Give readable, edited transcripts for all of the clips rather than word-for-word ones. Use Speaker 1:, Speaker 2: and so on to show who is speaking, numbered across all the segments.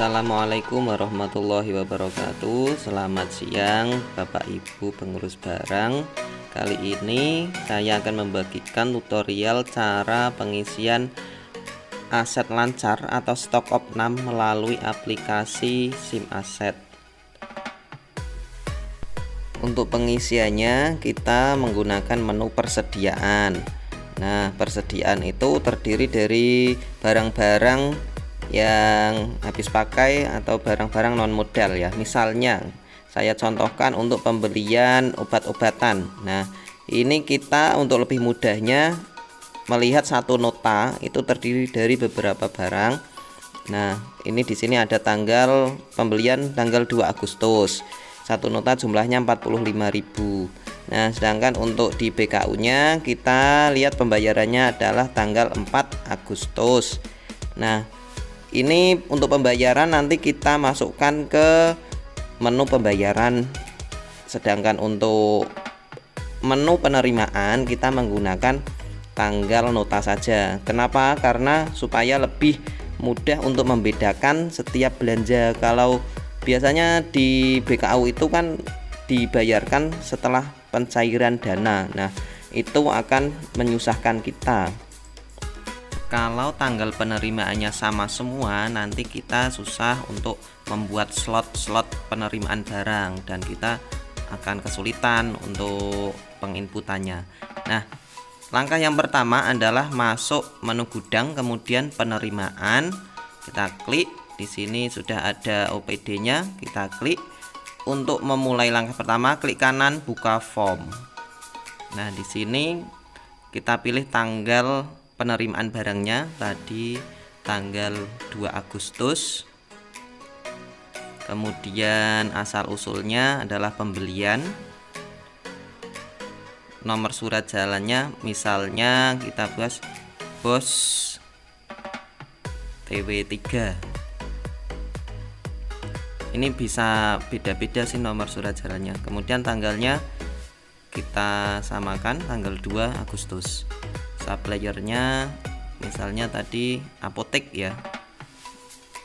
Speaker 1: Assalamualaikum warahmatullahi wabarakatuh. Selamat siang Bapak Ibu pengurus barang. Kali ini saya akan membagikan tutorial cara pengisian aset lancar atau stock opnam melalui aplikasi SIM Aset. Untuk pengisiannya kita menggunakan menu persediaan. Nah, persediaan itu terdiri dari barang-barang yang habis pakai atau barang-barang non modal ya. Misalnya saya contohkan untuk pembelian obat-obatan. Nah, ini kita untuk lebih mudahnya melihat satu nota itu terdiri dari beberapa barang. Nah, ini di sini ada tanggal pembelian tanggal 2 Agustus. Satu nota jumlahnya 45.000. Nah, sedangkan untuk di BKU-nya kita lihat pembayarannya adalah tanggal 4 Agustus. Nah, ini untuk pembayaran nanti kita masukkan ke menu pembayaran. Sedangkan untuk menu penerimaan kita menggunakan tanggal nota saja. Kenapa? Karena supaya lebih mudah untuk membedakan setiap belanja. Kalau biasanya di BKU itu kan dibayarkan setelah pencairan dana. Nah, itu akan menyusahkan kita. Kalau tanggal penerimaannya sama semua, nanti kita susah untuk membuat slot-slot penerimaan barang dan kita akan kesulitan untuk penginputannya. Nah, langkah yang pertama adalah masuk menu gudang, kemudian penerimaan. Kita klik di sini sudah ada OPD-nya, kita klik. Untuk memulai langkah pertama, klik kanan buka form. Nah, di sini kita pilih tanggal penerimaan barangnya tadi tanggal 2 Agustus. Kemudian asal usulnya adalah pembelian. Nomor surat jalannya misalnya kita bos TW3. Ini bisa beda-beda sih nomor surat jalannya. Kemudian tanggalnya kita samakan tanggal 2 Agustus. Suppliernya misalnya tadi apotek ya,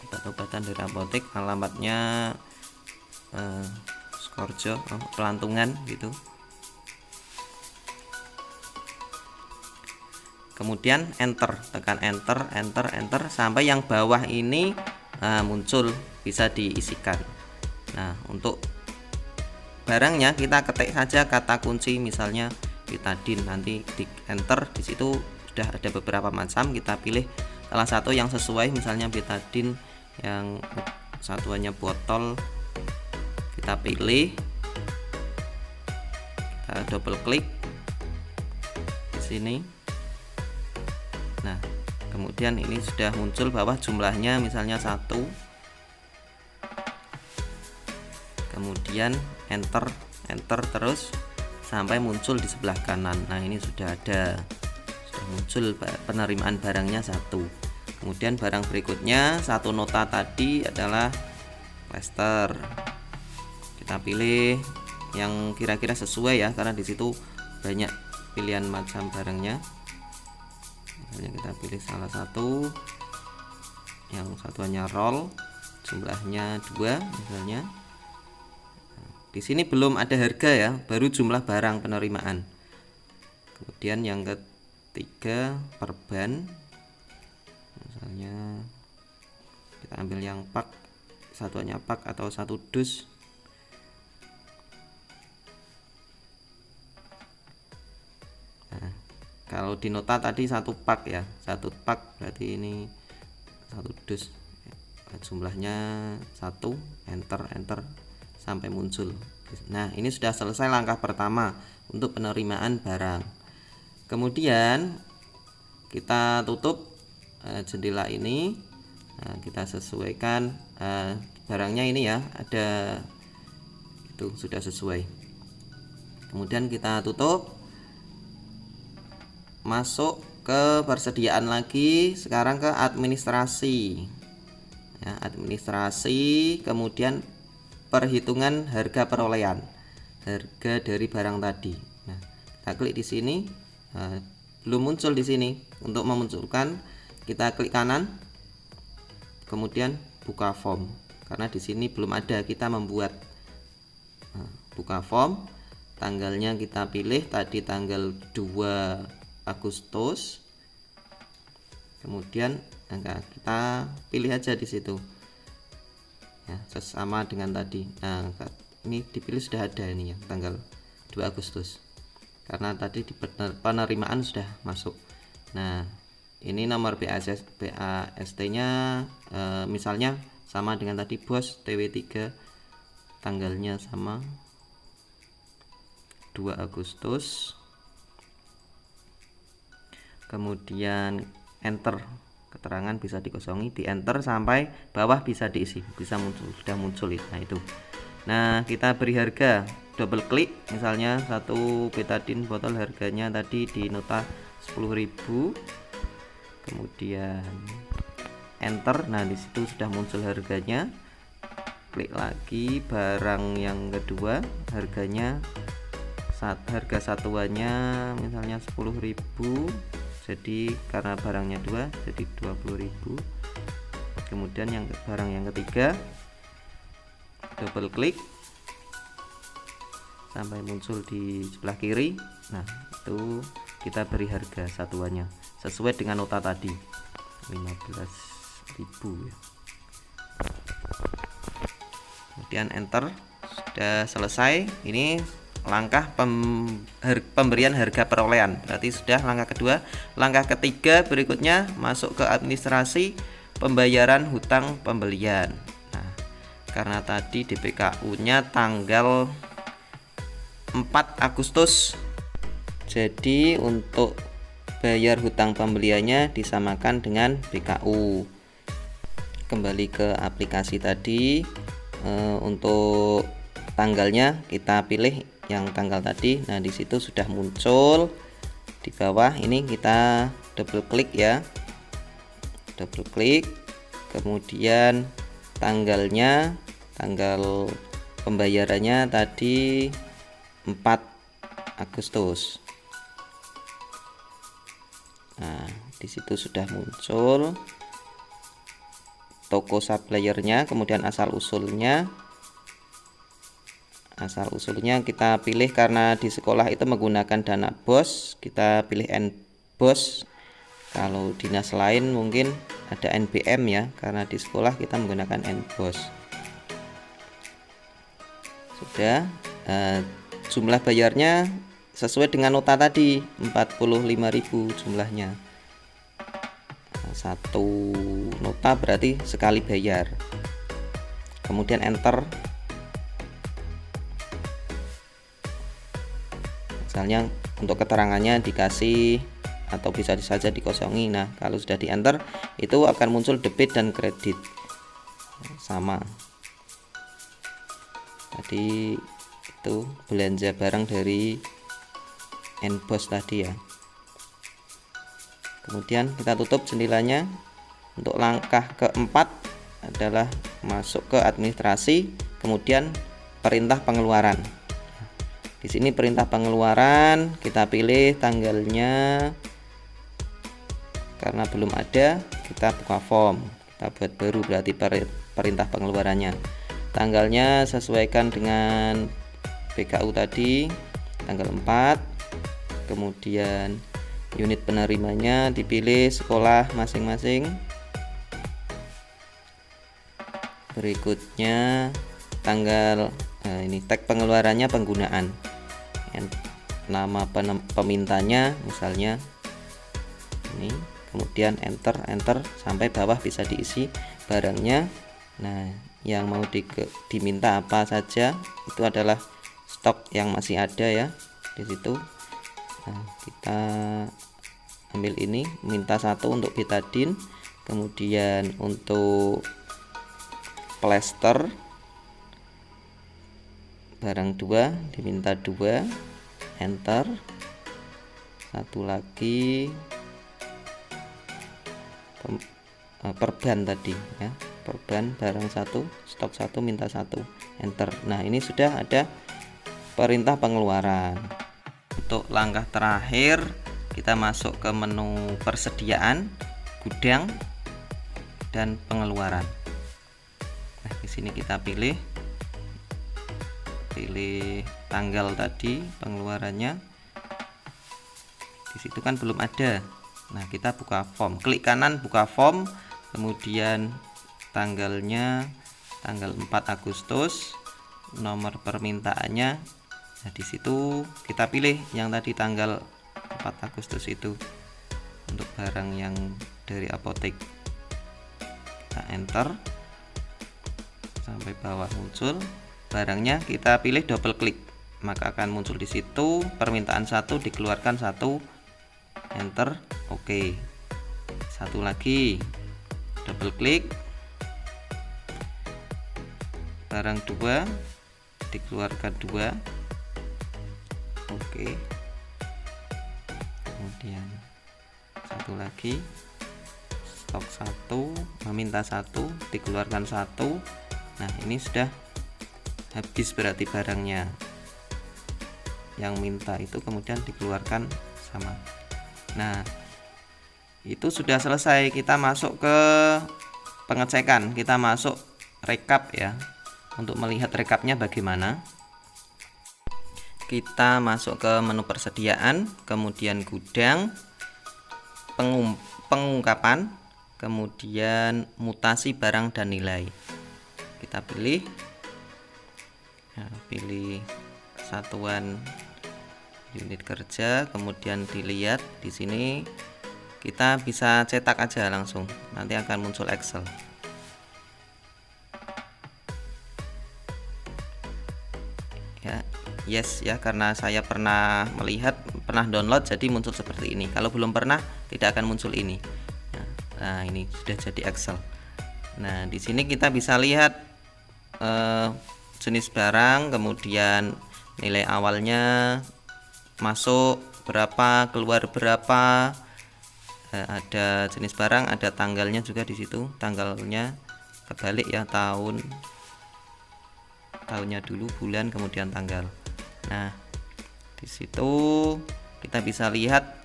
Speaker 1: obat-obatan dari apotek, alamatnya Skorjo, Pelantungan gitu. Kemudian enter, tekan enter sampai yang bawah ini muncul, bisa diisikan. Nah, untuk barangnya kita ketik saja kata kunci misalnya betadine, nanti di enter. Di situ sudah ada beberapa macam, kita pilih salah satu yang sesuai, misalnya betadine yang satuannya botol, kita pilih, kita double klik di sini. Nah, kemudian ini sudah muncul bawah jumlahnya misalnya 1. Kemudian enter terus sampai muncul di sebelah kanan. Nah, ini sudah muncul penerimaan barangnya 1. Kemudian barang berikutnya satu nota tadi adalah plester. Kita pilih yang kira-kira sesuai ya, karena di situ banyak pilihan macam barangnya. Misalnya kita pilih salah satu yang satuannya roll, jumlahnya 2 misalnya. Di sini belum ada harga ya, baru jumlah barang penerimaan. Kemudian yang ketiga perban, misalnya kita ambil yang pak, satuannya pak atau 1 dus. Nah, kalau di nota tadi 1 pak ya, 1 pak berarti ini 1 dus. Jumlahnya 1, enter sampai muncul. Nah, ini sudah selesai langkah pertama untuk penerimaan barang. Kemudian kita tutup jendela ini. Nah, kita sesuaikan barangnya ini ya, ada itu sudah sesuai. Kemudian kita tutup, masuk ke persediaan lagi, sekarang ke administrasi ya, administrasi, kemudian perhitungan harga perolehan, harga dari barang tadi. Nah, kita klik di sini. Belum muncul di sini. Untuk memunculkan kita klik kanan, kemudian buka form, karena di sini belum ada, kita membuat. Nah, buka form, tanggalnya kita pilih tadi tanggal 2 Agustus, kemudian angka kita pilih aja di situ ya, sama dengan tadi. Nah, ini dipilih sudah ada ini ya, tanggal 2 Agustus, karena tadi di penerimaan sudah masuk. Nah, ini nomor BAST nya misalnya sama dengan tadi bos, TW3 tanggalnya sama 2 Agustus, kemudian enter, keterangan bisa dikosongi, di enter sampai bawah bisa diisi, bisa muncul, sudah muncul. Nah itu. Nah, kita beri harga, double klik, misalnya satu betadine botol harganya tadi di nota 10.000, kemudian enter. Nah, di situ sudah muncul harganya. Klik lagi barang yang kedua, harganya harga satuannya misalnya 10.000, jadi karena barangnya 2 jadi 20.000. Kemudian yang barang yang ketiga, double klik sampai muncul di sebelah kiri. Nah, itu kita beri harga satuannya sesuai dengan nota tadi 15.000 ya. Kemudian enter, sudah selesai. Ini langkah pemberian harga perolehan, berarti sudah langkah kedua. Langkah ketiga berikutnya masuk ke administrasi pembayaran hutang pembelian. Nah, karena tadi DPKU nya tanggal 4 Agustus, jadi untuk bayar hutang pembeliannya disamakan dengan BKU. Kembali ke aplikasi tadi, untuk tanggalnya kita pilih yang tanggal tadi. Nah, di situ sudah muncul di bawah. Ini kita double klik ya, double klik, kemudian tanggalnya, tanggal pembayarannya tadi 4 Agustus. Nah, di situ sudah muncul toko suppliernya, kemudian asal usulnya. Asal usulnya kita pilih, karena di sekolah itu menggunakan dana BOS, kita pilih NBOS. Kalau dinas lain mungkin ada NBM ya, karena di sekolah kita menggunakan NBOS. Sudah, jumlah bayarnya sesuai dengan nota tadi 45.000 jumlahnya. Satu nota berarti sekali bayar. Kemudian enter. Misalnya untuk keterangannya dikasih atau bisa saja dikosongi. Nah, kalau sudah di enter itu akan muncul debit dan kredit sama. Tadi itu belanja barang dari NBOS tadi ya. Kemudian kita tutup jendelanya. Untuk langkah keempat adalah masuk ke administrasi, kemudian perintah pengeluaran. Di sini perintah pengeluaran kita pilih tanggalnya, karena belum ada kita buka form, kita buat baru, berarti perintah pengeluarannya. Tanggalnya sesuaikan dengan BKU tadi, tanggal 4. Kemudian unit penerimanya dipilih sekolah masing-masing. Berikutnya tanggal, ini tag pengeluarannya penggunaan, nama pemintanya misalnya ini, kemudian enter sampai bawah bisa diisi barangnya. Nah, yang mau diminta apa saja itu adalah stok yang masih ada ya di situ. Nah, kita ambil ini, minta 1 untuk betadine, kemudian untuk plester barang 2 diminta 2, enter. Satu lagi perban tadi ya, perban barang 1, stok 1, minta 1, enter. Nah, ini sudah ada perintah pengeluaran. Untuk langkah terakhir kita masuk ke menu persediaan, gudang, dan pengeluaran. Di sini kita pilih tanggal tadi pengeluarannya. Di situ kan belum ada. Nah, kita buka form, klik kanan buka form, kemudian tanggalnya tanggal 4 Agustus, nomor permintaannya. Nah, di situ kita pilih yang tadi tanggal 4 Agustus itu untuk barang yang dari apotek. Kita enter sampai bawah muncul barangnya, kita pilih double klik, maka akan muncul di situ permintaan 1 dikeluarkan 1, enter, oke. Satu lagi double klik, barang 2 dikeluarkan 2, oke. Kemudian satu lagi stok 1 meminta 1 dikeluarkan 1. Nah, ini sudah habis berarti barangnya. Yang minta itu kemudian dikeluarkan sama. Nah, itu sudah selesai. Kita masuk ke pengecekan, kita masuk rekap ya. Untuk melihat rekapnya bagaimana, kita masuk ke menu persediaan, kemudian gudang, pengungkapan, kemudian mutasi barang dan nilai. Kita pilih, nah, pilih satuan unit kerja, kemudian dilihat di sini kita bisa cetak aja langsung, nanti akan muncul Excel. Ya, yes ya, karena saya pernah melihat, pernah download, jadi muncul seperti ini. Kalau belum pernah tidak akan muncul ini. Nah, ini sudah jadi Excel. Nah, di sini kita bisa lihat jenis barang, kemudian nilai awalnya masuk berapa, keluar berapa, ada jenis barang, ada tanggalnya juga di situ, tanggalnya kebalik ya, tahunnya dulu, bulan, kemudian tanggal. Nah, di situ kita bisa lihat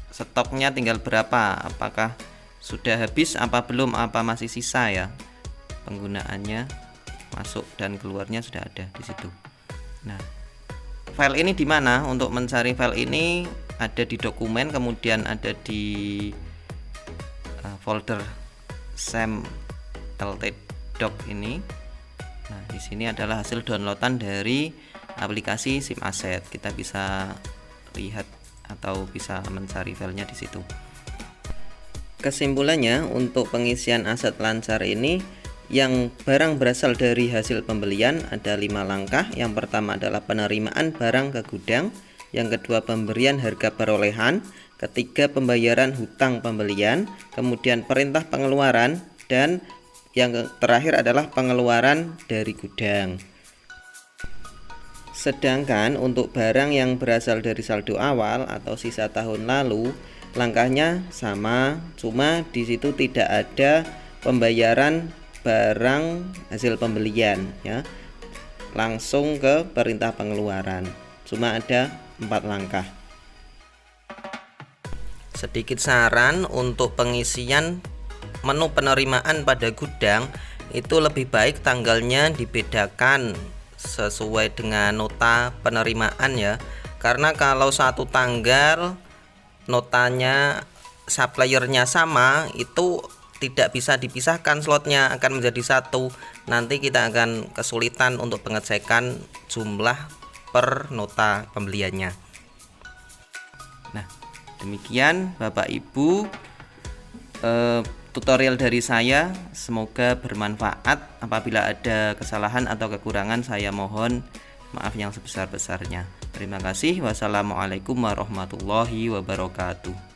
Speaker 1: stoknya tinggal berapa, apakah sudah habis apa belum, apa masih sisa ya. Penggunaannya masuk dan keluarnya sudah ada di situ. Nah, file ini di mana? Untuk mencari file ini ada di dokumen, kemudian ada di folder SEM LT.doc ini. Nah, di sini adalah hasil downloadan dari aplikasi SIM Asset. Kita bisa lihat atau bisa mencari filenya di situ. Kesimpulannya, untuk pengisian aset lancar ini, yang barang berasal dari hasil pembelian ada 5 langkah. Yang pertama adalah penerimaan barang ke gudang, yang kedua pemberian harga perolehan, ketiga pembayaran hutang pembelian, kemudian perintah pengeluaran, dan yang terakhir adalah pengeluaran dari gudang. Sedangkan untuk barang yang berasal dari saldo awal atau sisa tahun lalu, langkahnya sama, cuma di situ tidak ada pembayaran barang hasil pembelian ya. Langsung ke perintah pengeluaran. Cuma ada 4 langkah. Sedikit saran untuk pengisian menu penerimaan pada gudang, itu lebih baik tanggalnya dibedakan sesuai dengan nota penerimaan ya. Karena kalau satu tanggal notanya suppliernya sama, itu tidak bisa dipisahkan, slotnya akan menjadi satu. Nanti kita akan kesulitan untuk pengecekan jumlah per nota pembeliannya. Nah, demikian Bapak Ibu tutorial dari saya, semoga bermanfaat. Apabila ada kesalahan atau kekurangan, saya mohon maaf yang sebesar-besarnya. Terima kasih. Wassalamualaikum warahmatullahi wabarakatuh.